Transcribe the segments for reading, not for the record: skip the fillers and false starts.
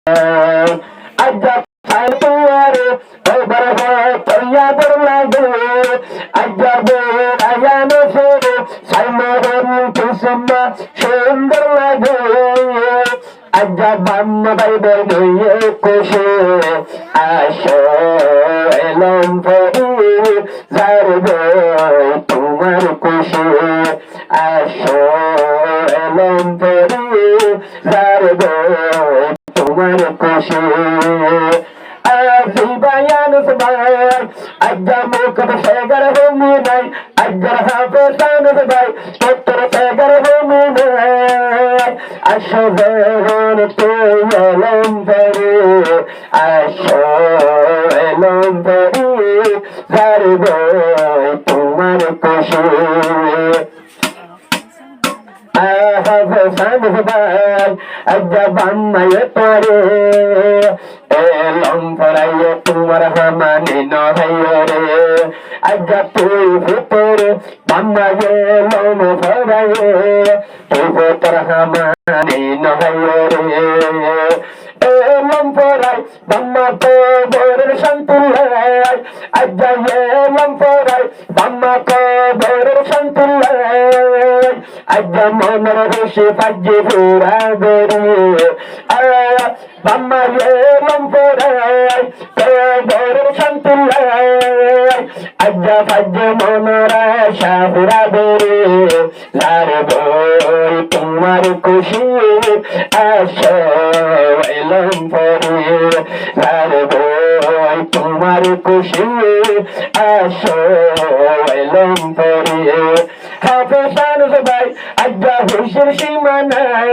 আজ্জা ফাইতুয়ারে ওবরহ তৈয়াদর লাগে আজ্জা বেরায়ানো ফেরে সাইমরন কুসুমা সুন্দর লাগে আজ্জা বাম্মা বাইবে নিয়ে কোশে আসো এলম ফরি জারবে তোমার কোশে আসো এলম ফরি জারবে তোমার কোশে বায়ান সবার আজ্জা মুকত সেগর হোমি নাই আজ্জা হাফেসান সবাই তোর সেগর হোমি নাই আসো দেহন তুই এলম ফরি আসো এলম ফরি জারবে তোমার কোশে হাফেসান সবাই আজ্জা বাম্মায়ে পরে এলম ফরাইয়ে তোমার হামানি নহাইরে আজ্জা তুই ভিতরে বাম্মা এলম ফরাইয়ে তুই ভিতর হামানি নহাইরে এলম ফরাই বাম্মা তো বরের শান্তুল্লাহ আজ্জা এলম ফরাই বাম্মা তো বরের শান্তুল্লাহ আজ্জা মনের খুশি ফাজি পুরা গরে বাম্মা এলম ফরাই তো বরের শান্তুল্লাহ আজ্জা ফাজি মনের আশা পুরা গরে লার বই তোমার খুশি আসো এলম ফরি লার বই তোমার খুশি আসো এলম ফরি হাফেসান সবাই আজ্জা হুশের সীমা নাই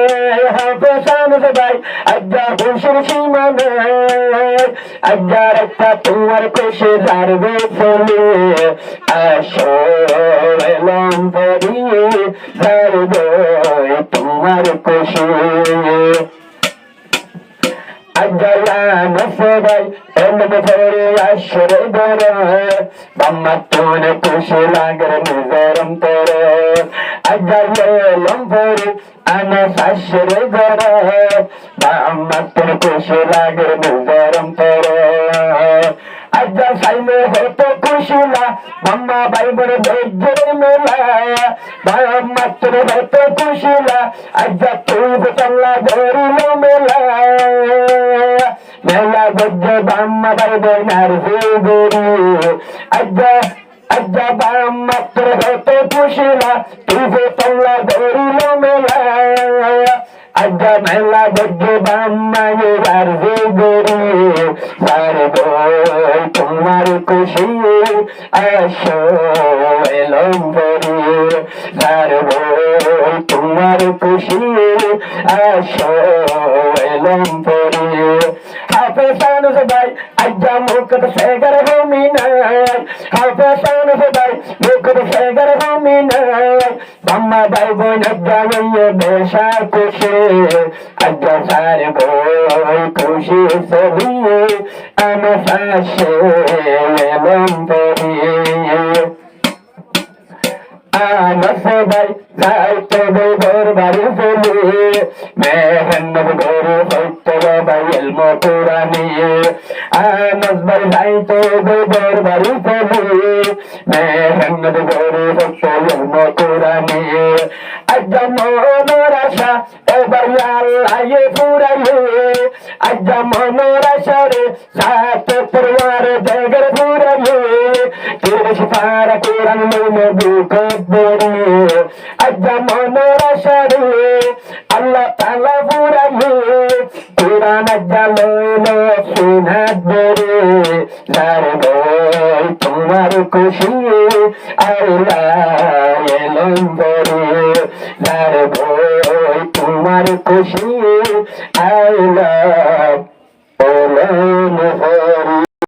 হাফেসান সবাই আজ্জা হুশের সীমা নাই আজ্জার একটা তোমার খুশি জারবে চলে আসো এলম ফরি জারবে তোমার খুশি আজ্জায়ানো সবাই এলম ফরি আসরে গরে বাম্মা তোর খুশি লাগের নিজের অন্তরে আজ্জা এলম ফরি আনা আসরে গরে বাম্মা তোর খুশি লাগের নিজের অন্তরে আজ্জা সাইমে হতো খুশিলা বাম্মা বাইবের ধৈর্যের মেলা বাম্মা তোর হতো খুশিলা আজ্জা তুই বসল্লা ধরিল মেলা মেলা গজ্জে বাম্মা বাইবে নারজি গরি আজ্জা আজ্জা বাম্মা তোর হতো খুশিলা তুই বসল্লা ধরিল মেলা আজ্জা মেলা গজ্জে বাম্মা নারজি গরি জারবে তোমার খুশি আসো এলম ফরি জারবে তোমার খুশি আসো এলম ফরি হাফেসান সবাই আজ্জা মুকত সেগর হোমি নাই হাফেসান সবাই মুকত সেগর হোমি নাই বাম্মা ভাই বোন আজ্জা ইয়ে বেশা খুশি আজ্জা জারবে খুশি সবি আমার পাশে এলম ফরি আমার সবাই যাইতে ঘর বাড়ি চলে মেহেন্নব ঘরে হইতে বাবাই এলম পুরানি আমার ভাই যাইতে ঘর বাড়ি চলে মেহেন্নব ঘরে হইতে এলম পুরানি আজ্জা মনের আশা এবার আল্লাহ পুরাইয়ে আজ্জা মনের আশা রে সাত পরিবার জায়গার পুরাইয়ে তিরিশ পারা কোরআন লইলে বুক বড়ি আজ্জা মনের আশা রে আল্লাহ তাআলা পুরাইয়ে কোরআন আজ্জা লইলে সুনাত বড়ি জারবে তোমার খুশি আল্লাহ এলম ফরি জারবে তোমার খুশি আল্লাহ